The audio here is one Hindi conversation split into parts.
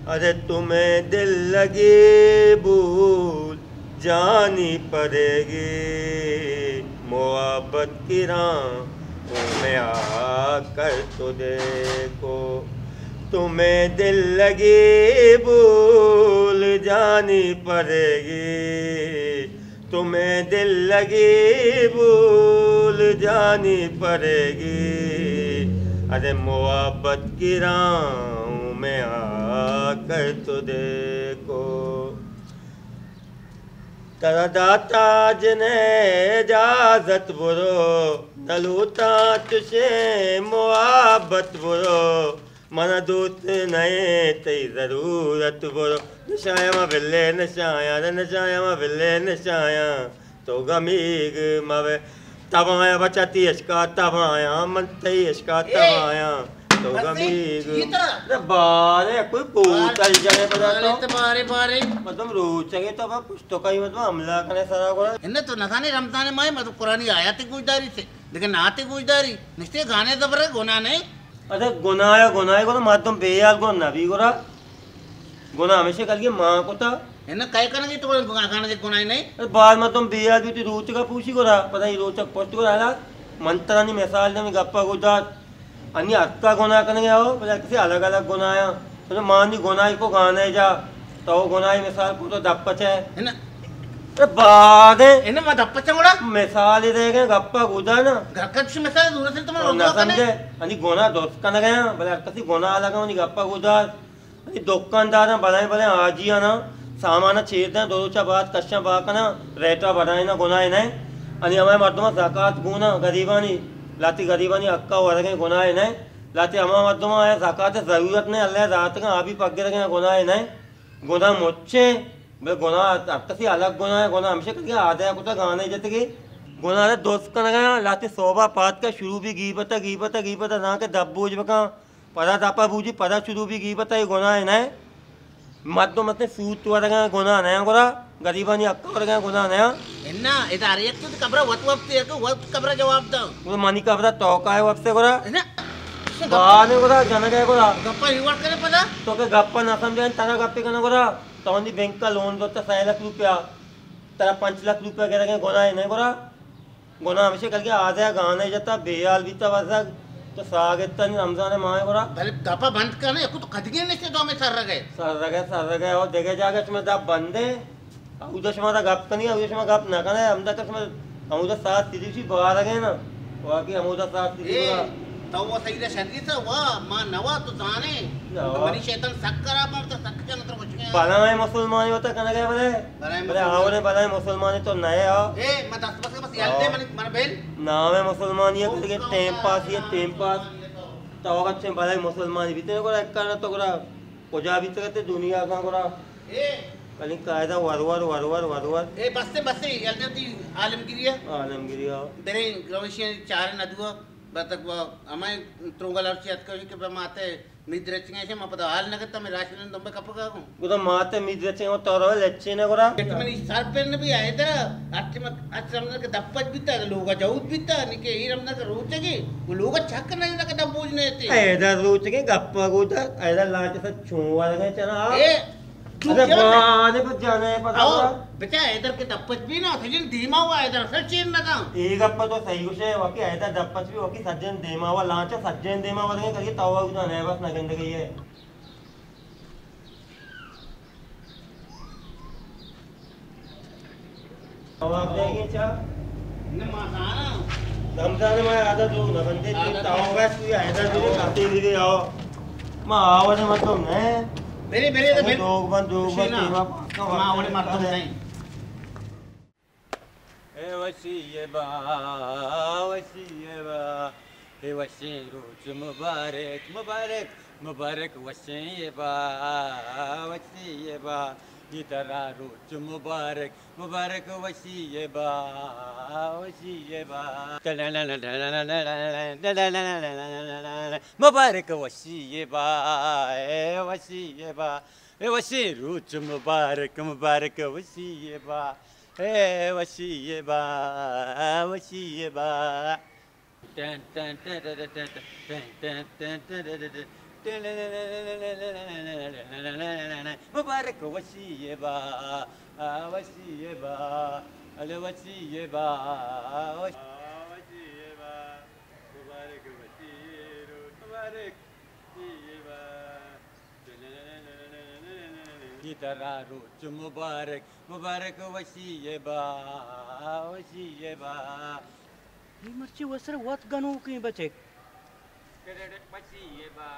अरे तुम्हें दिल लगी भूल जानी पड़ेगी, मोहब्बत की राहों में आकर तो देखो। तुम्हें दिल लगी भूल जानी पड़ेगी, तुम्हें दिल लगी भूल जानी पड़ेगी। अरे मोहब्बत की राहों में आकर तो देखो। तेरा दाता जिन्हें इजाजत बुरो, न लूटा तुझे मोहब्बत बुरो, मन दूत नए तई जरूरत बुरो। नशाया मा बिल्ले नशाया रे नशाया मा बिल्ले नशाया, तो गमीग मवे तबाया बचाती अशका तबाया मन तई अशका तबाया, तो गमीग रे बारे कोई पूतल जने बजाता बारे बारे मतलब रोचगे तो अब कुछ तो कहीं मतलब हमला करने सारा को इन्हें तो नखाने रमजान माय मतलब कुरानी आयत गुजदारी से लेकिन नाते गुजदारी निश्चय गाने दबरे गुना नहीं। अरे गुनाया गुनाय को मातम बेयाल को नबी गोरा गुना हमेशा कल के मां को था इन्हें काय करने की तो गाने दे गुनाई नहीं। बाद में तुम बेयाल भी रोच का पूछी गोरा पता ही रोचक पोस्ट को आला मंत्रानी मिसाल ने गप्पा गुजार अन्य अत्ता गुना करने आओ पता किसी अलग अलग गुनाया तो मान दी गुनाई को गाने जा तो गुनाई मिसाल को तो दप्पच है अरे बाद इन्हें मत दप्पच गुड़ा मिसाल ही देखे गप्पा गुजार ना घरकच मिसाल दूर से तुम ना समझे अनि गुना दोस्त का ना गया भले किसी गुना अलग है गप्पा गुजार अनि दुकानदार भले भले आज ही ना सामान छेद दो चा बात कश्या बात ना रेटा बढ़ाए ना गुनाए नहीं अनि हमारे मर्दों ज़कात गुना गरीबानी लाती गरीबानी अक्का वर्गे गुनाए नहीं लाती हमारे मर्दों में ज़कात ज़रूरत नहीं अल्लाह रात का अभी पक रखे गुनाए नहीं गुना मुच्छे भाई गुना किसी अलग गुना है गुना हमसे करके आधा है कुछ गाने जैसे कि गुना रे दोस्त का लगा लाती सोबा पात का शुरू भी घी पता ना के दबूज बका पदा दापा बूझी पदा शुरू भी घी पता ये गुना है नहीं मत तो मतलब सूत तो लगा गुना नया गोरा गरीबानी अक्का लगा गुना नया इन्ना इधर एक तो कब्र वक्त कब्र जवाब दो वो मनी कब्र तो का है वक्त से गोरा इन्ना बाने गोरा जन गए गोरा गप्पा रिवॉर्ड करे पता तो के गप्पा ना समझे तना गप्पे करना गोरा तो अन्य बैंक का लोन दो तो 6 लाख रुपया तेरा 5 लाख रुपया कह रहे गोना है नहीं गोरा गोना हमेशा करके आ जाए गाने जाता बेहाल भी था वैसा तो सागेता नहीं रमजान माए गोरा भले गप्पा बंद करने कुछ खदगे नहीं से तो हमें सर गए और देखे जाके तुम्हें जब बंदे उधर तुम्हारा गप का नहीं उधर गप ना करना हम तक तुम्हें हम उधर साथ सीधी सी बाहर गए ना बाकी हम उधर साथ सीधी तो वो सही रे शरीर से वाह मां नवा तो जाने तो मनी शैतान सक करा पर तो सक के मतलब कुछ नहीं भला मुसलमान होता कहना गया भले आवने भला मुसलमान तो नए आओ ए मैं 10 बस याद दे मन बेल नाम है मुसलमान ये करके टाइम पास तो अच्छे भला मुसलमान भी तेरे को करना तो करा पूजा भी करते दुनिया का करा ए कल कायदा वरवर ए बस से जल्दी आलमगिरी तेरे ग्रवशिया चार नदुआ बतक वो हमें त्रोंगल अर्चियत करी के माते मिद्रचिंगे से मपदा हाल नगत में राशन दंबे कपका को गुदा माते मिद्रचिंगे तो रो लेचे ने गोरा में सर पे ने भी आए था अच्छे में अच्छा हमने के दप्पच बीता लोग जाऊद बीता निके ही हमने के रोचेगी वो लोग छक नहीं ना के बूझने थे ऐदा रोचेगे गप्पा गोदा ऐदा लाच से छुवा लगे चना ए अरे बाने पर जाने पता बेटा इधर के दप्पच भी ना सजन धीमा हुआ इधर सर चीन ना था एक गप्पा तो सही उसे वाकी ऐदा दप्पच भी वाकी सज्जन धीमा हुआ लाच सज्जन धीमा हुआ लगे करके तवा उठा नहीं बस ना गंदगी है तवा देंगे चा न मासाना रमजान में आधा जो ना बंदे तवा बस ये ऐदा जो खाते भी आओ मां आवने मत ने मेरे तो दो बन सेवा मां वाले मरता नहीं ए वसीयबा ए वसी रोज मुबारक वसीयबा ये तेरा रोज मुबारक वसीयबा मुबारक वसीयबा ए वसी रोज मुबारक वसीयबा ए वसीयबा मुबारक वसीयबा वसीयबा अले वसीयबा वसीयबा मुबारक वसीरो मुबारक वसीयबा इधरा रोज मुबारक मुबारक वसीयबा वसीयबा ही मर्ची वसर वत गनो की बचे वसीयबा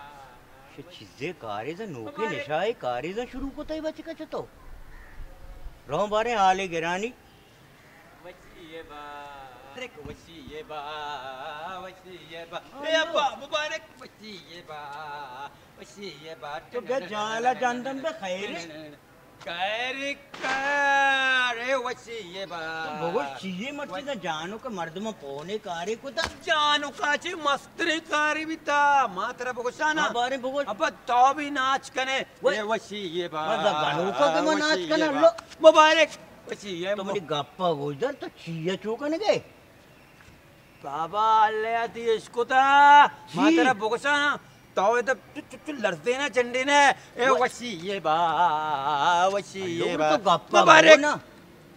शे चीजे कारेजा नोके निशाए कारेजा शुरू को तय बचे का चतो रो बारे आले गिरानी वसीयबा मुबारक वसीयबा वसीयबा ए अब्बा मुबारक वसीयबा वसीयबा तो बे जाला जानदम बे खैर रे वसीयबा भगो चीजे मर्ची दा जानो के मर्द में पोने कारे को ता जानो काचे मस्त्री कारी बिता मातरा बगोशाना बारे भगो अब तो भी नाच कने ए वसीयबा मर्द गनो का के मन नाच कने लो मुबारक वसीयबा तो मेरी गप्पा गुजर तो चीजे चोकने गए बाबा अल्ले आती इसको ता मातरा बगोशाना तो इधर चुचु लड़ते ना चंडे ने ए वसीयबा वसीयबा तो गप्पा मुबारक ना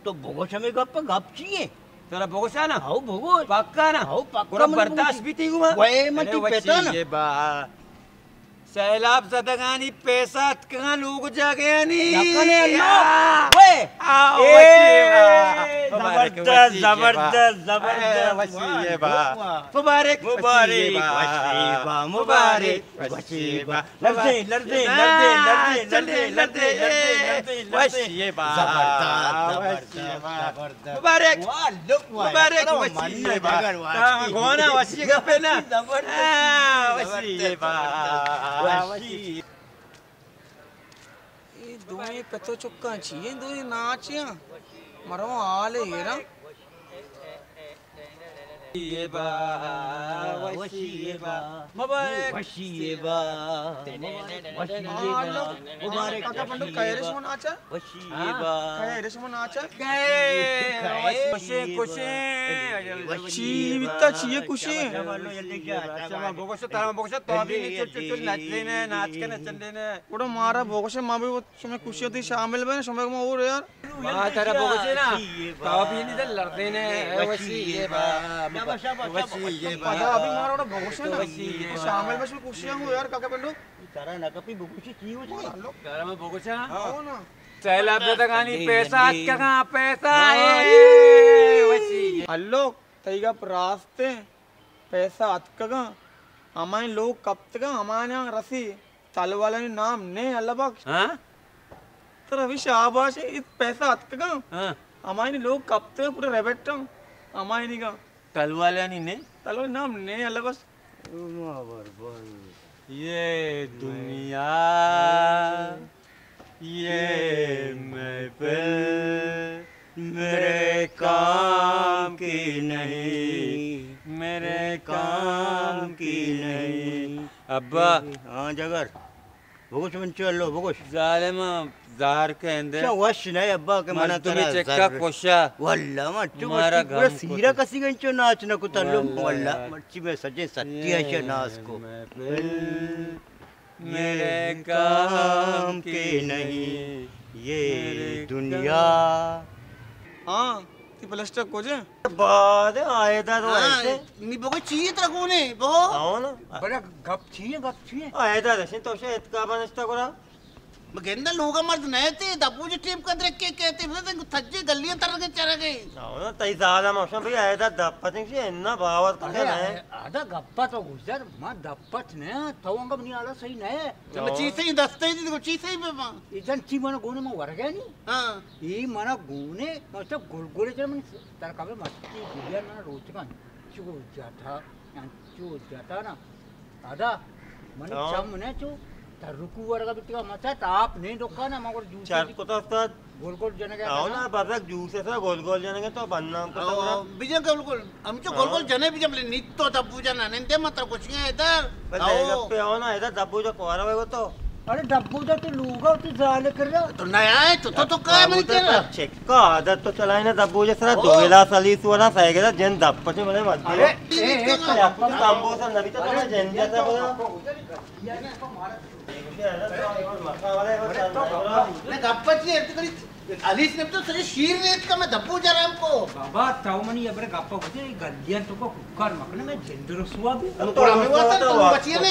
तो भगो समय गप्पा गप चाहिए तेरा बगोशा ना हाउ भगो पक्का ना हाउ पक्का पूरा मन बर्दाश्त भी थी हुआ वही मटी पेटा ना सैलाब जदगानी पैसा कहाँ लोग जागे नहीं जागने अल्लाह वे जबरदस्त जबरदस्त जबरदस्त वसीयबा मुबारक मुबारक मुबारक वसीयबा लड़ते लड़ते लड़ते लड़ते लड़ते लड़ते वसीयबा जबरदस्त मुबारक वाह लुक वाह मुबारक वसीयबा गोना वसीयबा पे ना वसीयबा ये दोए कतो चुक्का छिए दोए नाचिया मरो आले येरा वसीयबा वसीयबा मुबारक वसीयबा मुबारक काका पंडो कैरेश मन आचा वसीयबा कैरेश मन आचा खुशी खुशी ची बिता छिए खुशी sama bogosho tara bogosho to abhi ni chut chut नाच लेने नाच के नचन लेने ओडो मारा भोगसे मां भी वो समय खुशी होती शामिल बने समय में और यार मां तेरा बogoshe ना तो अभी नहीं तो लड़ते ने वसीयबा वसीयबा पता अभी मारा ओडो भोगसे ना शामिल में खुशियां हो यार काका पंडो तारा नकपी बुकुशी की हो जाए तेरा में bogosha आओ ना सैलाब जदगानी पैसा कहाँ पैसा है वसीयबा हल्लो तईगा रास्ते पैसा अतकगा हमारे लोग कब तक हमारे रसी तल वाले नाम ने अल्लाह बख्श हाँ तो रवि शाबाश इस पैसा अतकगा हाँ हमारे लोग कब तक पूरे रेबेट हमारे नहीं का कल वाले नहीं ने तल वाले नाम ने अल्लाह बख्श ये दुनिया ये महफिल मेरे काम की नहीं मेरे काम की नहीं अब्बा हाँ जगर बुकुश मन चलो बुकुश जालिम जार के अंदर क्या वश नहीं अब्बा के मना तुम्हें करा चक्का कोशा वल्ला मच्चू मारा मच्चू पूरा गम सीरा कसी गंचो नाच न को तल्लो वल्ला। वल्ला मच्ची में सजे सत्य है नाच को महफिल मेरे काम के नहीं ये दुनिया हाँ ती प्लास्टर को जे बाद आए था तो ऐसे मी बघू ची तर कोणी बो आओ ना बड़ा गप छिए आए था रशिन तो से इतना बनस्ता कोरा मग गेंदा लोग मर्द नहीं थे दबूजी टीम का देख के कहते थे थज्जे गलियां तर के चढ़ गए आओ ना तई साला मौसम भी आया था दपतिंग से इतना बावत कर है आधा गप्पा तो गुजर मां दपत ने तवंगम नहीं आला सही नहीं तो ची से ही दस्ते ही देखो ची से ही पे इजन ची मन गोने में वरगे नहीं हां ई मन गोने मतलब गुलगुले जर मन तर काबे मस्ती गुलिया ना रोचकन चो जाता ना आधा मन चम ने चो रुकू वर्ग बिटिया मचा ताप नहीं रोका ना मगर जूस चार को तो उस्ताद गोल गोल जने के आओ ना बाबा जूस ऐसा गोल गोल जाने के तो बनना हमको तो बिजन गोल गोल हम जो गोल गोल जने बिजन नित्तो दबू जना नंदे मात्र कुछ नहीं इधर आओ पे आओ ना इधर दब्बू जो कोरा है वो तो अरे डब्बू तो तू लूगा तू जाले कर रहा तो नया है तो काय म्हणे केलं చెక్క आदत तो चलाय ना दब्बू जसरा दोगेला सलीस वाला सायगेला जन दप्पचे मध्ये मध्ये तांबूसा नबी तर तुम्हाला जंजाचा बघा नाही गप्पाची आलीच नाही तो सगळे शीर नेत का मैं धब्बू जा रहा हमको बाबा ताऊ मनी एबरे गप्पा होते गद्दिया तो को कुकर मकने में जेंदर सुआ भी तो हमें वाला तो बचिए ने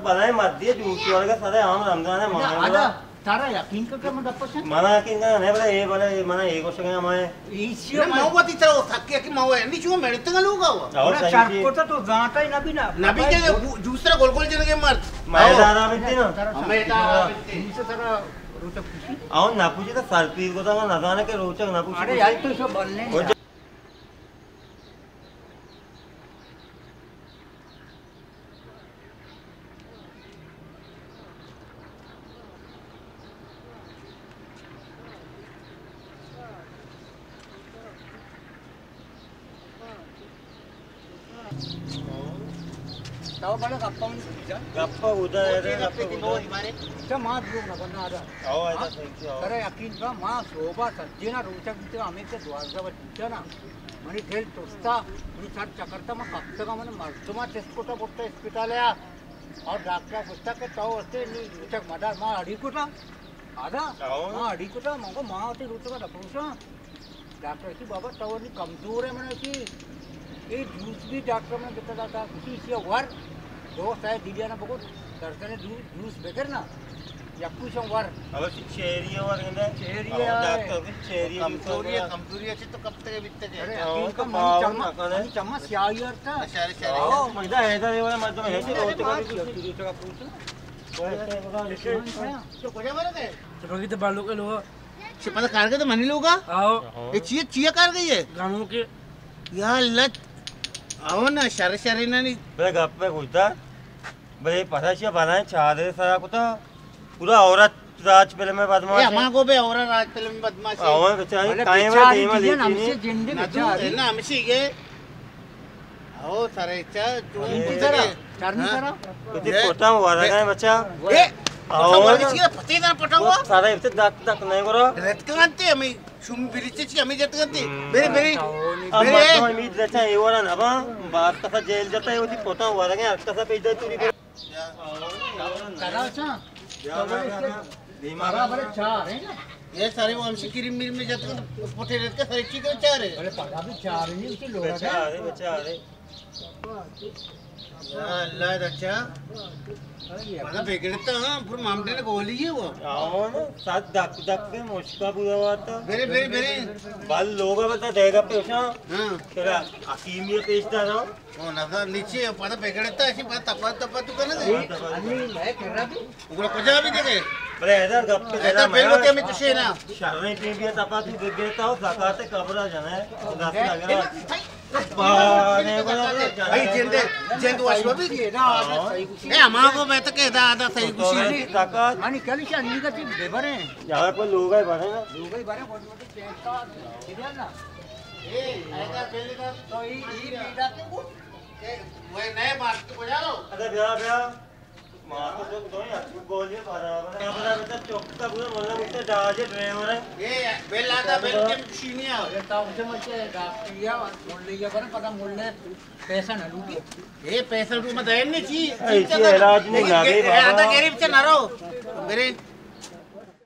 बनाय मध्य जूसी वाला सारे आम रमजान है आदा तारा यकीन कर के मैं गप्पा से मना यकीन का नहीं बोले ये बोले मना एक वर्ष का हमारे इसियो माऊ बाती तर थक्के की माऊ आहे नी चुआ मेडते का लोगा वो और चार कोटा तो गांटा ही नबी ना नबी के दूसरा गोल गोल जन के मर मैं दादा बित्ती ना हमें दादा बित्ती इनसे तारा रोचक पूछी आओ ना पूछी तो सरपीर को तो ना जाने के रोचक ना पूछी अरे यार तो सब बनने ताऊ बड़ा गप्पा में गप्पा उधर है गप्पे की नो मारे अच्छा मां लोग ना बना आदा आओ ऐसा सही आओ अरे यकीन का मां शोभा सज्जेना रोचक बिते आम्ही ते द्वारजावर तिथे ना म्हणे ठेल तोस्ता म्हणे चार चकरता मग कप्तगा म्हणे मर्दमा तेस्कोटा बोट्टा हॉस्पिटलया और डॉक्टर पुस्तक के ताऊ असते नी रोचक मदार मां अडीकोटा आदा मां अडीकोटा मग मां होते रोचक डपुसा डॉक्टर की बाबा ताऊनी कमजोर है म्हणे की ये जूस भी डॉक्टर में देता था उसी से वर दोस्त है दिलिया ना बघो दर्शने जूस बेकर ना या कुछ वर अब चेरी और गंदा चेरी डॉक्टर की चेरी कमजोरी अच्छे तो कब तक बित्ते के अरे यकीन का मनी चम्मा स्यायर था सारे आओ मैदा है तो ये वाला मत में है तो का पूछ तो कोजा मारे थे तो कभी तो बालों के लोग से पता कार के तो मनी लोगा आओ ये चिया कार गई है गानों के यार लत आओ ना शरे ना नहीं बरे गप में घुसता बरे पसाशिया बनाए चादे सारा को तो पूरा औरत राज पहले में बदमाश ये हमारा को बे और राज फिल्म में बदमाश है आओ बेचारी काहे में देमा लेती हमसे नहीं जिंदे ना तू बेचारी ना हमसे ये आओ सारे चा तू इनकी तरह चारनी तरह कुछ पोटा हुआ रहा है बच्चा ए आओ आओ इसकी पते ना पटा हुआ सारा इसे दक दक नहीं करो रेत कांते हमें शुम बिरिचे ची हमें जत करते मेरे अब बात तो उम्मीद रहता है ये वाला ना बा बात का जेल जाता है उसी पोटा हुआ रहा है का सब इधर चोरी करा सा बराबर चार है ना ये सारे वो हमसे क्रीम मिल में जत पोटे रेत का सारे ची के चार है अरे पता भी चार नहीं उसे लोग बच्चा अरे अल्लाह अच्छा पता बेगड़ता हां पूरा मामले ने गोली है वो आओ ना साथ दक दक के मुश्का पूरा हुआ था मेरे बाल लोग बता देगा पैसा हां तेरा हकीम ये पेश था ना वो ना नीचे पता बेगड़ता ऐसे पता तपा तू करना दे अन्नी मैं कर रहा भी उगला कोजा भी देखे बरे इधर गप पे ऐसा पहले होते हमें तुझे ना शर्रे टीवी तपा तू देख देता हो सकाते कबरा जाना है दस लग रहा भाई जेंदे वाशवा भी ना सही कुछ ए हमारा को मैं तो कहता आधा सही कुछ नहीं ताकत मानी कल से अन्नी का चीज देवर है यहाँ पर लोग है बने ना लोग ही बारे बहुत मोटे चेक का सीरियल ना ए आएगा पहले का तो ये मीडा के वो वो नए बात को बजा लो अरे भैया मार तो जो दो यार बोलिए बराबर है बराबर बेटा चौक का पूरा मतलब उससे डाजे ड्राइवर है ये बेल आता बेल के शीनिया अरे ताऊ से मचे डॉक्टरिया मोड़ लिया बना पता मोड़ ले पैसा ना लूटी ये पैसा तू मत देने ची ऐसी इलाज नहीं लागे बाबा आधा गरीब से ना रहो मेरे